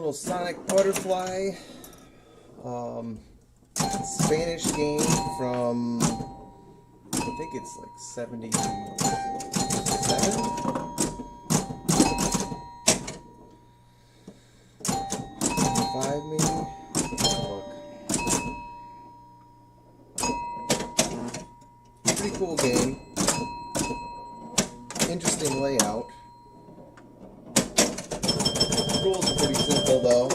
little Sonic Butterfly Spanish game from, I think it's like 77? 75 maybe? Look. Pretty cool game. Interesting layout. Rules are pretty simple though.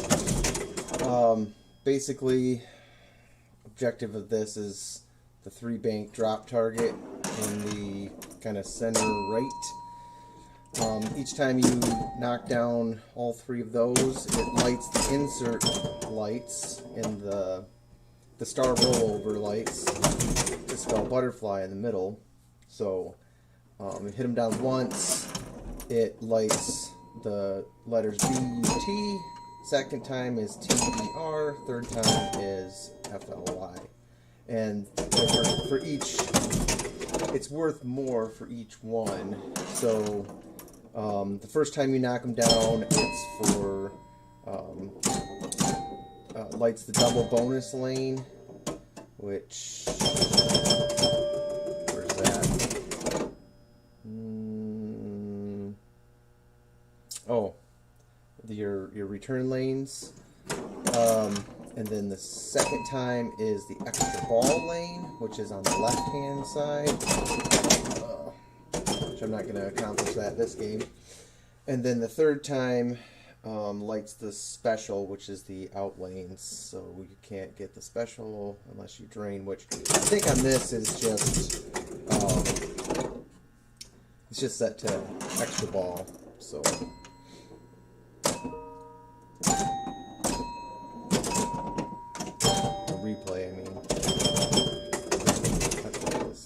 Basically, objective of this is the 3-bank drop target in the kind of center right. Each time you knock down all 3 of those, it lights the insert lights in the star rollover lights to spell butterfly in the middle. So you hit them down once, it lights the letters B-U-T, second time is T-E-R, third time is F-L-Y. And for each, it's worth more for each one. So the first time you knock them down, it's for lights the double bonus lane, which, where's that? Oh, your return lanes. And then the second time is the extra ball lane, which is on the left-hand side, which I'm not going to accomplish that this game. And then the third time lights the special, which is the out lanes. So you can't get the special unless you drain, which I think on this is just it's just set to extra ball. So. Replay, I mean. That's what it is.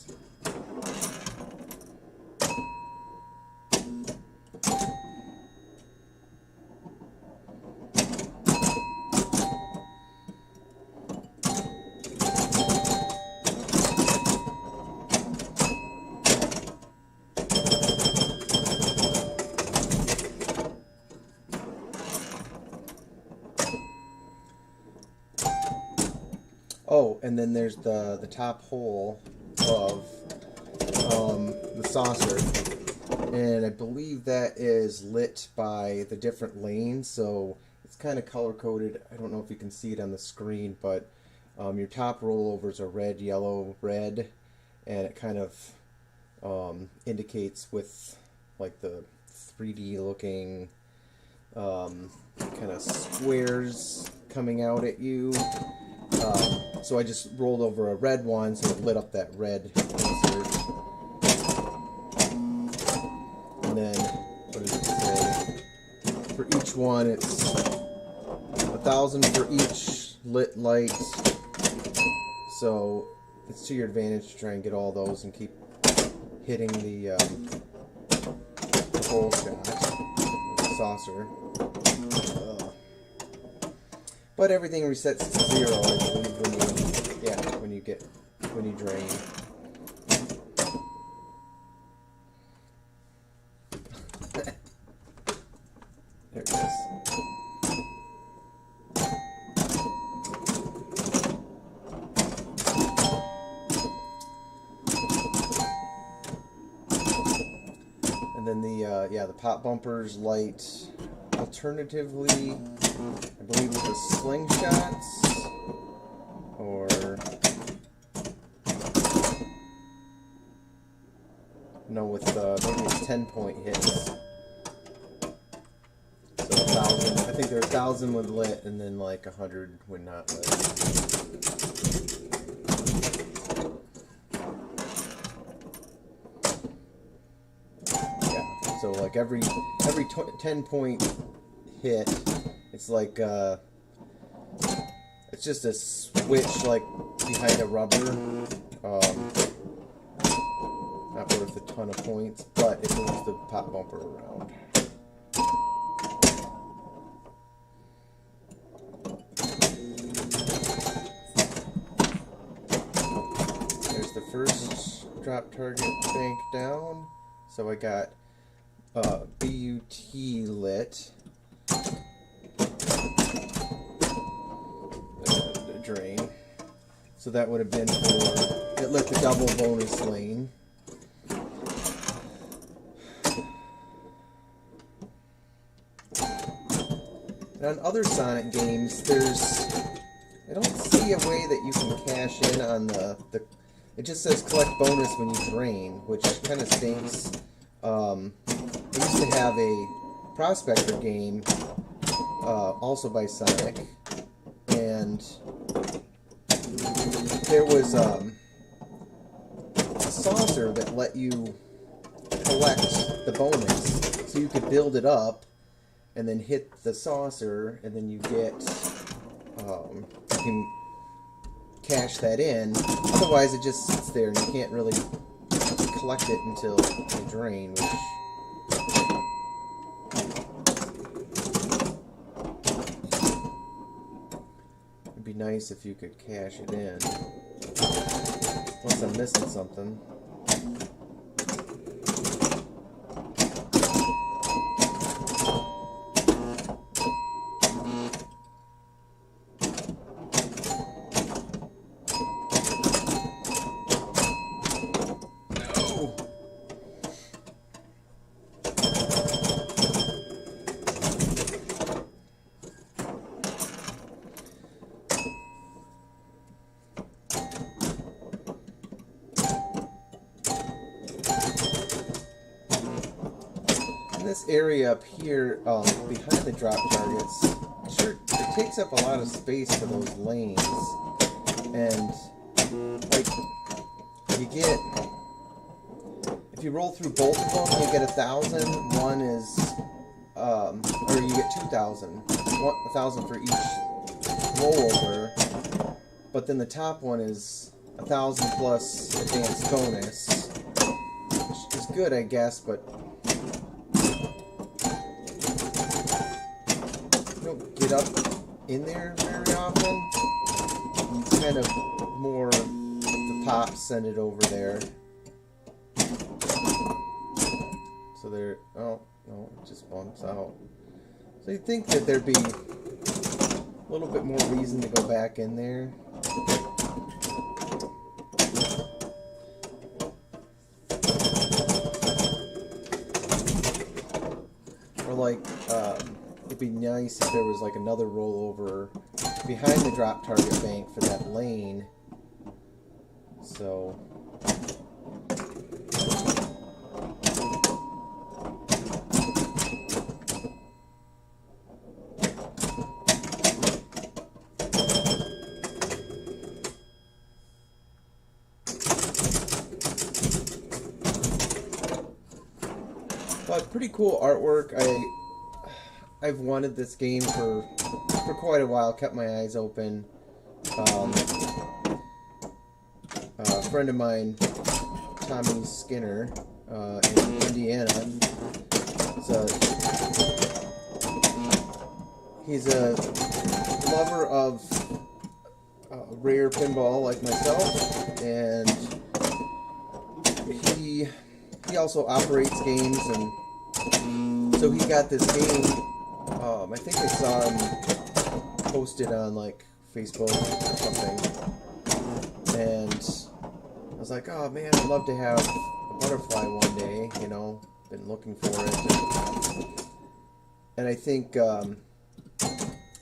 Oh, and then there's the top hole of the saucer, and I believe that is lit by the different lanes, so it's kind of color-coded. I don't know if you can see it on the screen, but your top rollovers are red, yellow, red, and it kind of indicates with like the 3D looking kind of squares coming out at you. So I just rolled over a red one, so it lit up that red insert. And then, what does it say? For each one, it's 1,000 for each lit light. So it's to your advantage to try and get all those and keep hitting the hole shot, the saucer. But everything resets to 0, I believe, when you drain. There it is. And then the pop bumpers light alternatively, I believe, with the slingshots, or no, with maybe it's 10-point hits. So 1,000. I think there are 1,000 with lit, and then like 100 when not lit. Yeah. So like every 10-point hit, it's like it's just a switch like behind a rubber. Not worth a ton of points, but it moves the pop bumper around. There's the first drop target bank down. So I got BUT lit. drain. So that would have been for, it lit the double bonus lane. And on other Sonic games, I don't see a way that you can cash in on it just says collect bonus when you drain, which kind of stinks. I used to have a Prospector game, also by Sonic, and there was a saucer that let you collect the bonus, so you could build it up and then hit the saucer, and then you get you can cash that in. Otherwise, it just sits there and you can't really collect it until you drain, which would be nice if you could cash it in. Unless I'm missing something. This area up here behind the drop targets, it takes up a lot of space for those lanes, and like if you roll through both of them, you get 1,000. One is or you get 2,000, 1,000 for each rollover, but then the top one is 1,000 plus advanced bonus, which is good, I guess, but get up in there very often. It's kind of more the pops send it over there. So there, oh no, it just bumps out. So you'd think that there'd be a little bit more reason to go back in there. Or like, it'd be nice if there was like another rollover behind the drop target bank for that lane. So but pretty cool artwork. I've wanted this game for quite a while, kept my eyes open. A friend of mine, Tommy Skinner, in Indiana, he's a lover of rare pinball like myself, and he also operates games, and so he got this game. I think I saw him posted on like Facebook or something, and I was like, oh man, I'd love to have a butterfly one day, you know, been looking for it, and I think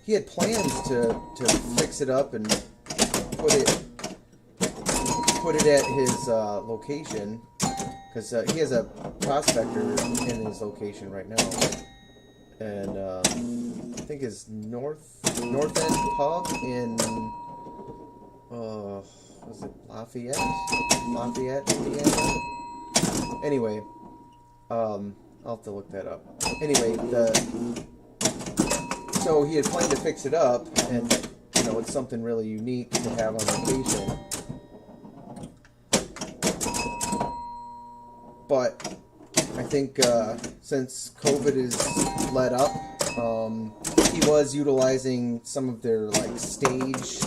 he had plans to fix it up and put it at his location, because he has a prospector in his location right now. And I think his North End pub in was it Lafayette, Indiana? Anyway, I'll have to look that up. Anyway, so he had planned to fix it up, and you know, it's something really unique to have on location. But I think since COVID is let up, he was utilizing some of their like stage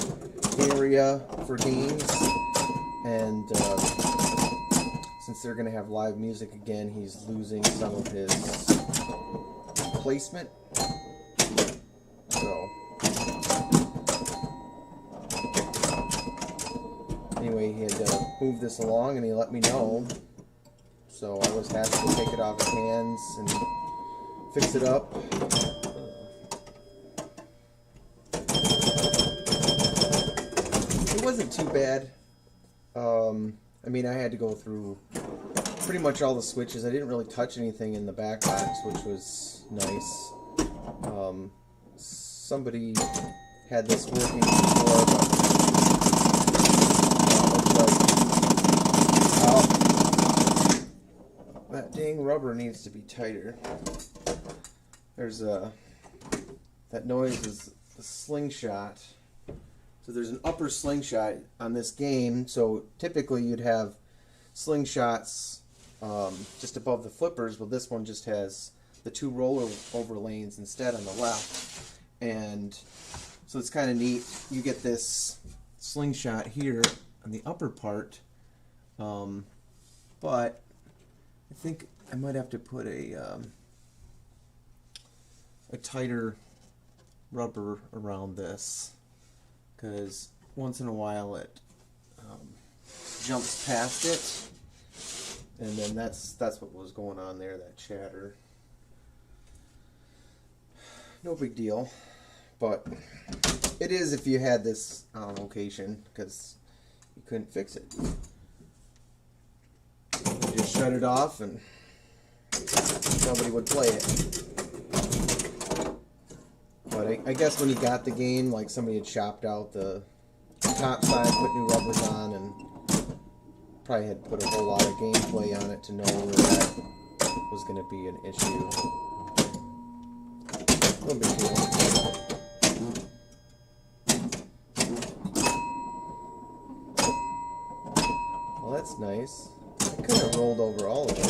area for games, and since they're going to have live music again, he's losing some of his placement. So he had to move this along, and he let me know. So I was happy to take it off his hands and fix it up. It wasn't too bad. I mean, I had to go through pretty much all the switches. I didn't really touch anything in the back box, which was nice. Somebody had this working before, but that dang rubber needs to be tighter. There's that noise is the slingshot. So there's an upper slingshot on this game. So typically you'd have slingshots just above the flippers. Well, this one just has the two rollover lanes instead on the left. And so it's kind of neat. You get this slingshot here on the upper part. But I think I might have to put a tighter rubber around this, because once in a while it jumps past it, and then that's what was going on there, that chatter. No big deal, but it is if you had this on location, because you couldn't fix it. You just shut it off and nobody would play it. But I guess when you got the game, like somebody had chopped out the top side, put new rubbers on, and probably had put a whole lot of gameplay on it to know that was going to be an issue. No big deal. Well, that's nice. I could have rolled over all of it.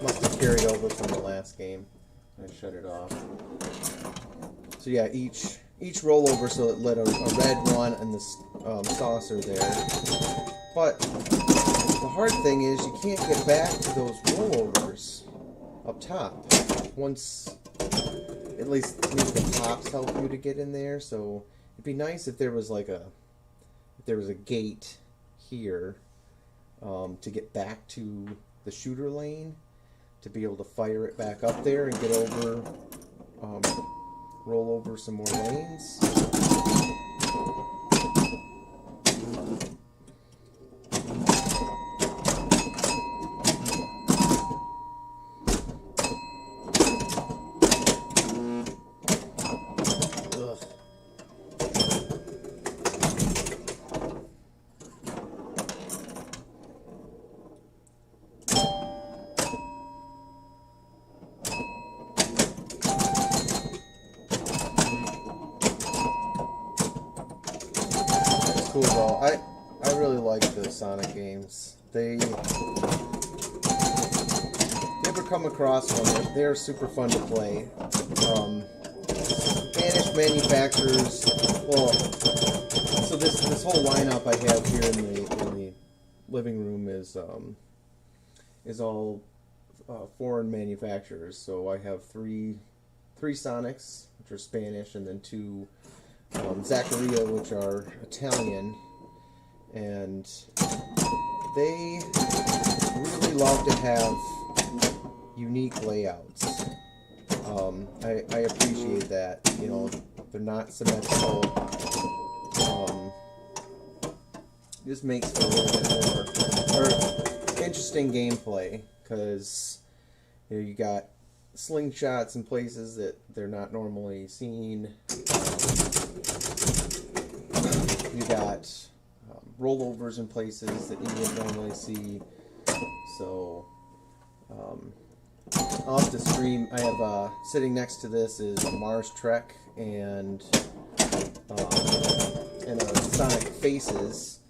Must have carried over from the last game. I shut it off. So yeah, each rollover, so it let a red one and the saucer there. But the hard thing is you can't get back to those rollovers up top. Once, at least the tops help you to get in there. So it'd be nice if there was like a gate here to get back to the shooter lane, to be able to fire it back up there and get over, roll over some more lanes. Cool though. I really like the Sonic games. If you ever come across one, they're super fun to play. Spanish manufacturers. Well, so this whole lineup I have here in the living room is all foreign manufacturers. So I have three Sonics, which are Spanish, and then two Zaccaria, which are Italian, and they really love to have unique layouts. I appreciate that. You know, they're not symmetrical. This makes for a little bit more interesting gameplay, because you got slingshots in places that they're not normally seen. You got rollovers in places that you wouldn't normally see. So I'll have to stream. I have sitting next to this is a Mars Trek and a Sonic Faces.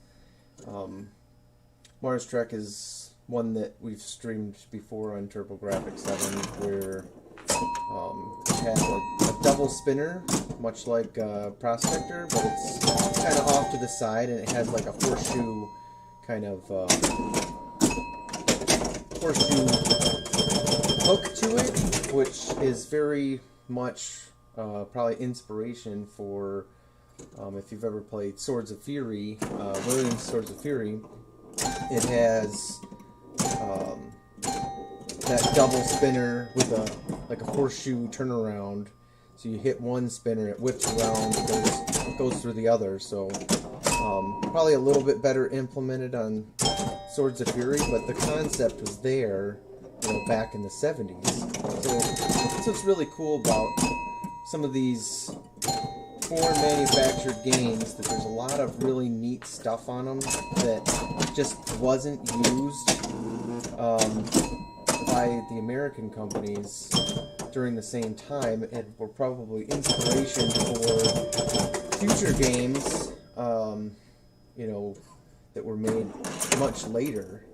Mars Trek is one that we've streamed before on TurboGrafx 7, where it has a double spinner, much like Prospector, but it's kind of off to the side, and it has like a horseshoe kind of horseshoe hook to it, which is very much probably inspiration for If you've ever played Swords of Fury, Williams Swords of Fury, it has that double spinner with like a horseshoe turnaround. So you hit one spinner, it whips around, it goes through the other. So probably a little bit better implemented on Swords of Fury, but the concept was there, back in the 70s. So that's what's really cool about some of these foreign manufactured games, that there's a lot of really neat stuff on them that just wasn't used by the American companies during the same time, and were probably inspiration for future games, that were made much later.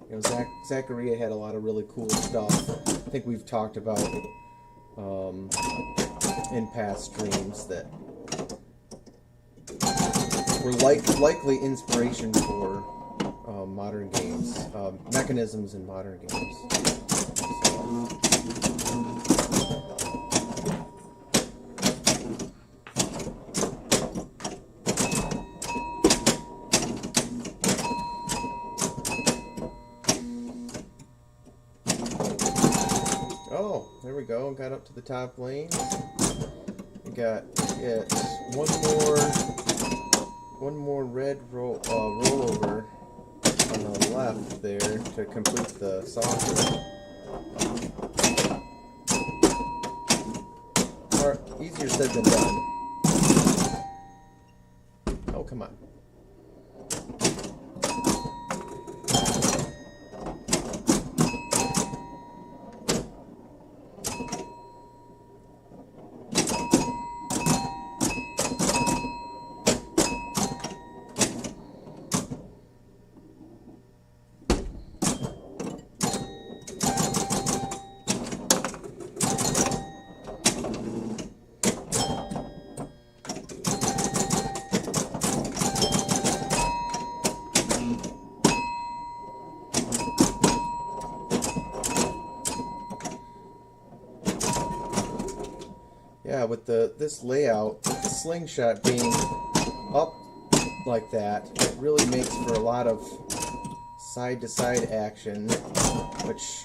Zaccaria had a lot of really cool stuff. I think we've talked about in past streams that were likely inspiration for modern games, mechanisms in modern games. Oh, there we go. Got up to the top lane. We got one more red rollover on the left there to complete the saucer. Or easier said than done. Oh, come on. Yeah, with this layout, the slingshot being up like that, it really makes for a lot of side-to-side action, which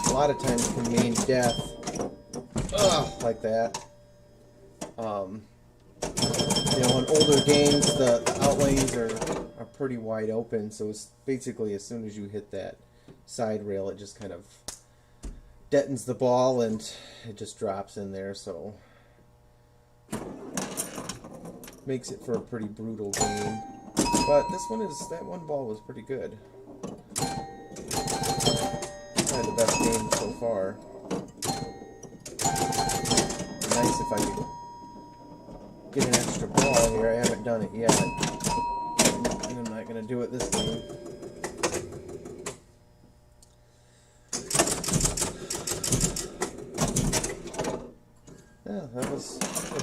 a lot of times can mean death. Like that. In older games, the outlanes are pretty wide open, so it's basically as soon as you hit that side rail, it just kind of detons the ball and it just drops in there, so makes it for a pretty brutal game. But that one ball was pretty good. Probably the best game so far. Nice if I could get an extra ball here. I haven't done it yet, and I'm not going to do it this game. Yeah, that was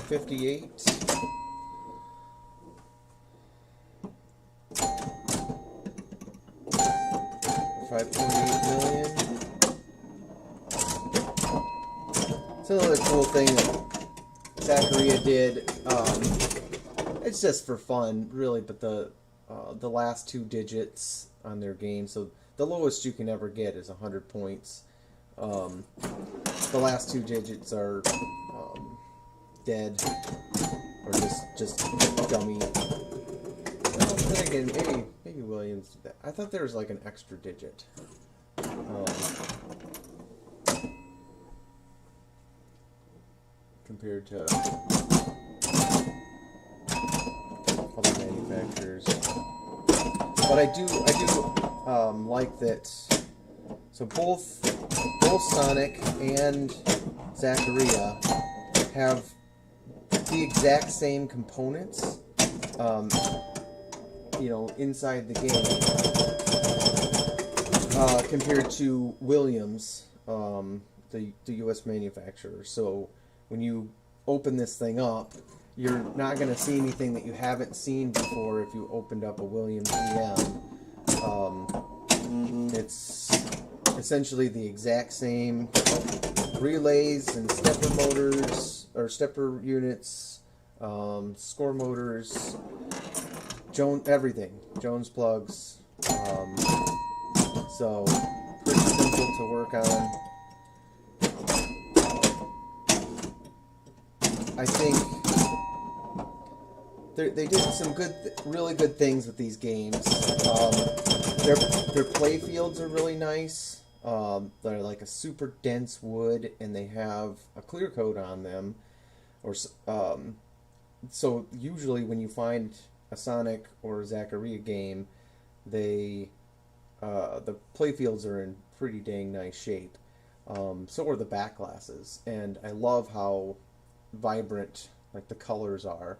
58. $5.8 million. It's another cool thing that Zaccaria did. It's just for fun, really, but the last two digits on their game, so the lowest you can ever get is 100 points. The last two digits are dead, or just dummy. Then again, maybe Williams did that. I thought there was like an extra digit. Compared to other manufacturers. But I do like that. So both Sonic and Zaccaria have the exact same components, inside the game, compared to Williams, the U.S. manufacturer. So when you open this thing up, you're not going to see anything that you haven't seen before if you opened up a Williams EM. It's essentially the exact same relays and stepper motors, or stepper units, score motors, everything, Jones plugs. So pretty simple to work on. I think they did some really good things with these games. Their play fields are really nice. They're like a super dense wood, and they have a clear coat on them. So usually when you find a Sonic or Zaccaria game, the play fields are in pretty dang nice shape. So are the back glasses, and I love how vibrant like the colors are.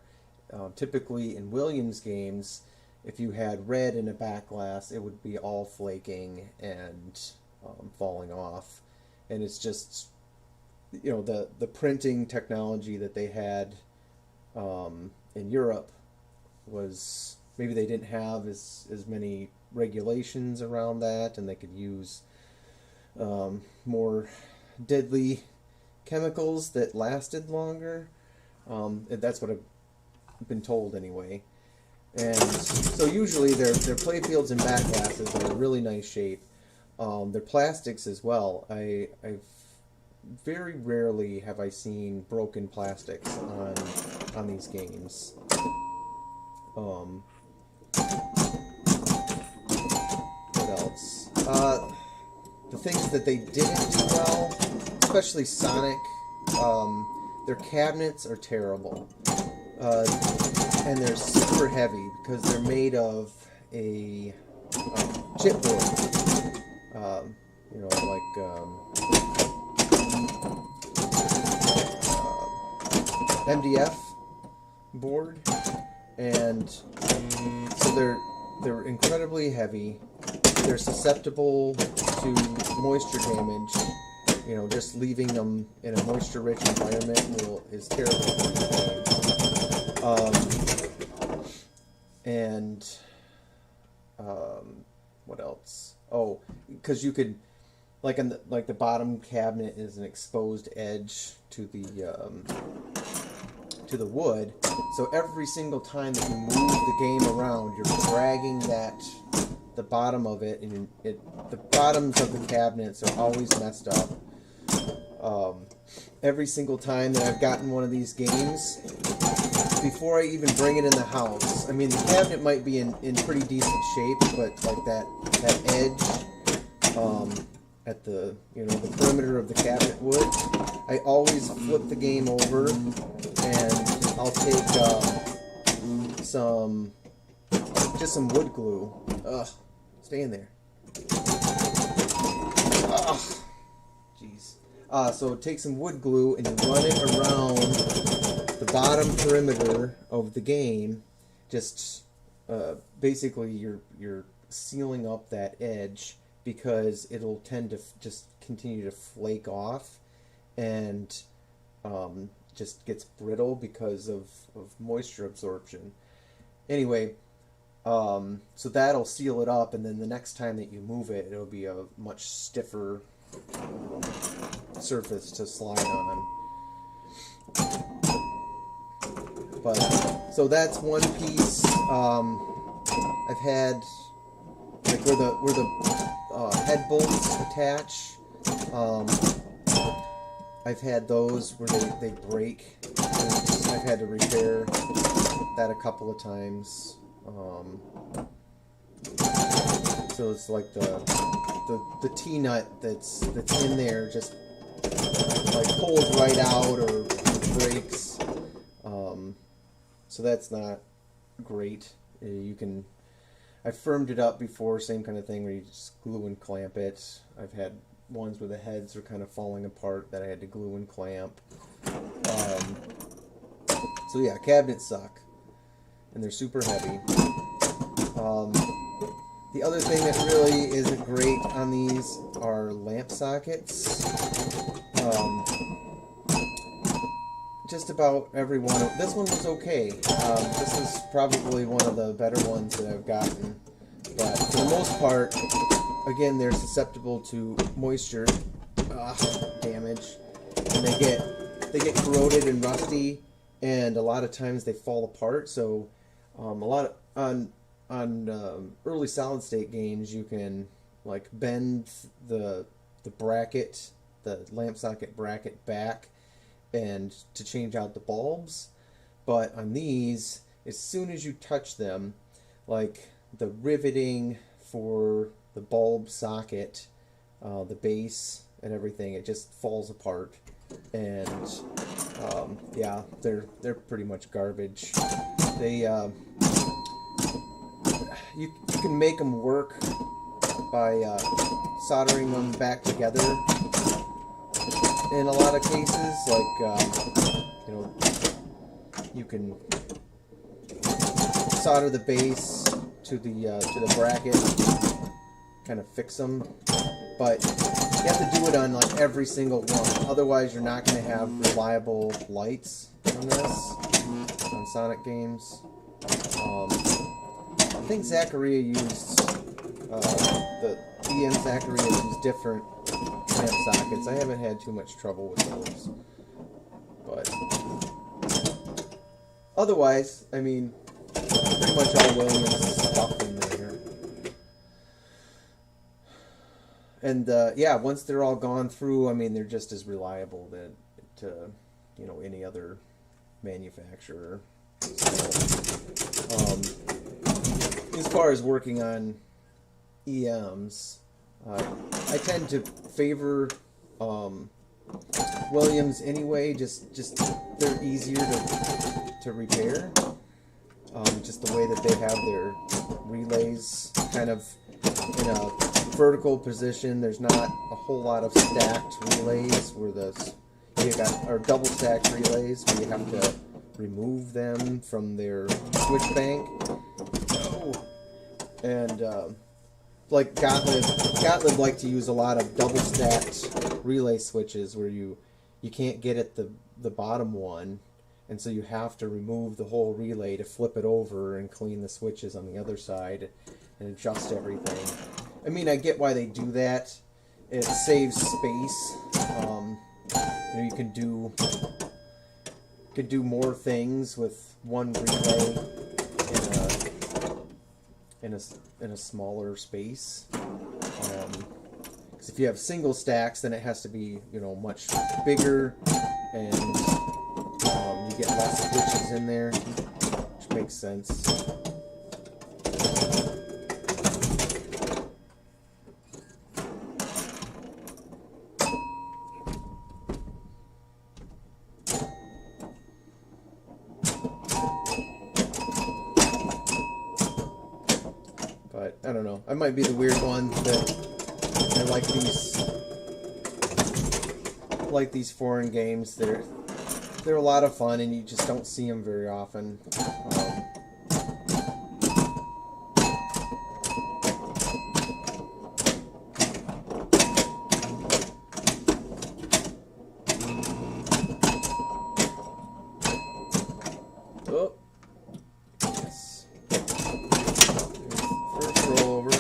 Typically in Williams games, if you had red in a back glass, it would be all flaking and falling off. And it's just, you know, the printing technology that they had in Europe was, maybe they didn't have as many regulations around that, and they could use more deadly chemicals that lasted longer. That's what I've been told anyway. And so usually their play fields and back glasses are in really nice shape. Their plastics as well. I've very rarely have I seen broken plastics on these games. What else? The things that they didn't do well, especially Sonic, their cabinets are terrible. And they're super heavy because they're made of a chipboard. You know, like MDF board, and so they're incredibly heavy. They're susceptible to moisture damage. You know, just leaving them in a moisture-rich environment is terrible for the game. What else? Oh, because you could, like the bottom cabinet is an exposed edge to the wood. So every single time that you move the game around, you're dragging the bottom of it, and the bottoms of the cabinets are always messed up. Every single time that I've gotten one of these games, before I even bring it in the house, I mean, the cabinet might be in pretty decent shape, but like that edge at the perimeter of the cabinet wood, I always flip the game over, and I'll take some wood glue. Ugh, stay in there. Ugh, jeez. So take some wood glue and you run it around the bottom perimeter of the game. Just basically you're sealing up that edge, because it'll tend to just continue to flake off and just gets brittle because of moisture absorption. Anyway, so that'll seal it up, and then the next time that you move it, it'll be a much stiffer surface to slide on. But so that's one piece. I've had like where the head bolts attach. I've had those where they break. I've had to repair that a couple of times. So it's like the T-nut that's in there just like pulls right out or breaks. So that's not great. I've firmed it up before, same kind of thing where you just glue and clamp it. I've had ones where the heads are kind of falling apart that I had to glue and clamp. So yeah, cabinets suck, and they're super heavy. The other thing that really isn't great on these are lamp sockets. Just about every one. This one was okay. This is probably one of the better ones that I've gotten. But for the most part, again, they're susceptible to moisture damage, and they get corroded and rusty. and a lot of times they fall apart. So a lot of, on early solid state games, you can like bend the bracket, the lamp socket bracket back, and to change out the bulbs. But on these, as soon as you touch them, like the riveting for the bulb socket, the base and everything, it just falls apart. And yeah, they're pretty much garbage. They you can make them work by soldering them back together in a lot of cases. Like you know, you can solder the base to the bracket, kind of fix them, but you have to do it on like every single one. Otherwise, you're not going to have reliable lights on this, on Sonic games. I think Zaccaria used the EM Zaccaria used different lamp sockets. I haven't had too much trouble with those, but otherwise, I mean, pretty much all Williams stuff in there. And yeah, once they're all gone through, I mean, they're just as reliable to you know, any other manufacturer. So, as far as working on EMs, I tend to favor Williams anyway. Just they're easier to repair. Just the way that they have their relays kind of in a vertical position. There's not a whole lot of stacked relays where you got, or double stacked relays where you have to remove them from their switch bank. And like Gottlieb like to use a lot of double stacked relay switches where you can't get at the bottom one, and so you have to remove the whole relay to flip it over and clean the switches on the other side and adjust everything. I mean, I get why they do that. It saves space. You know, you can do more things with one relay in a smaller space. Because if you have single stacks, then it has to be, you know, much bigger, and you get less switches in there, which makes sense. But I don't know. I might be the weird one that I like these foreign games. They're a lot of fun, and you just don't see them very often. Oh, yes. First roll over.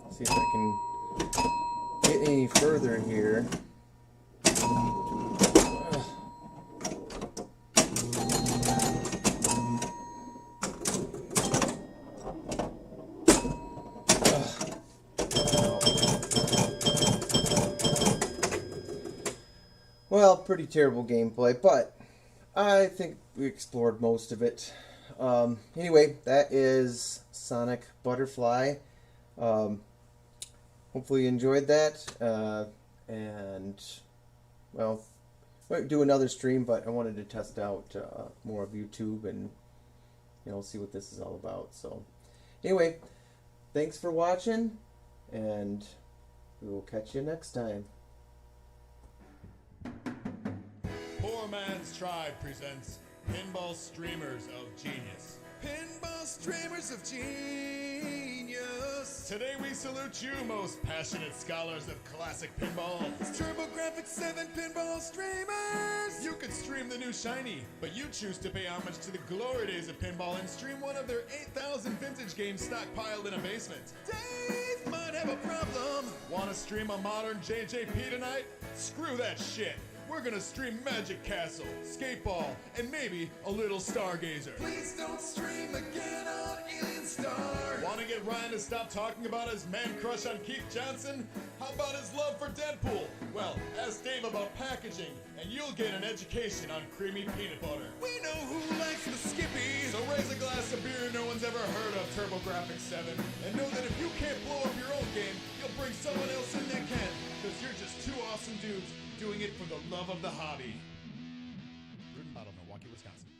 See if I can get any further here. Well, pretty terrible gameplay, but I think we explored most of it. Anyway, that is Sonic Butterfly. Hopefully you enjoyed that, and, well, I might do another stream, but I wanted to test out more of YouTube and, you know, see what this is all about. So, anyway, thanks for watching, and we will catch you next time. Poor Man's Tribe presents Pinball Streamers of Genius. Pinball Streamers of Genius. Today we salute you, most passionate scholars of classic pinball. TurboGrafx 7 pinball streamers! You could stream the new Shiny, but you choose to pay homage to the glory days of pinball and stream one of their 8,000 vintage games stockpiled in a basement. Dave might have a problem. Want to stream a modern JJP tonight? Screw that shit. We're gonna stream Magic Castle, Skateball, and maybe a little Stargazer. Please don't stream again on Alien Star. Want to get Ryan to stop talking about his man crush on Keith Johnson? How about his love for Deadpool? Well, ask Dave about packaging, and you'll get an education on creamy peanut butter. We know who likes the Skippy, so raise a glass of beer no one's ever heard of TurboGrafx 7, and know that if you can't blow up your own game, you'll bring someone else in that can, because you're just two awesome dudes doing it for the love of the hobby. Brewed and bottled, Milwaukee, Wisconsin.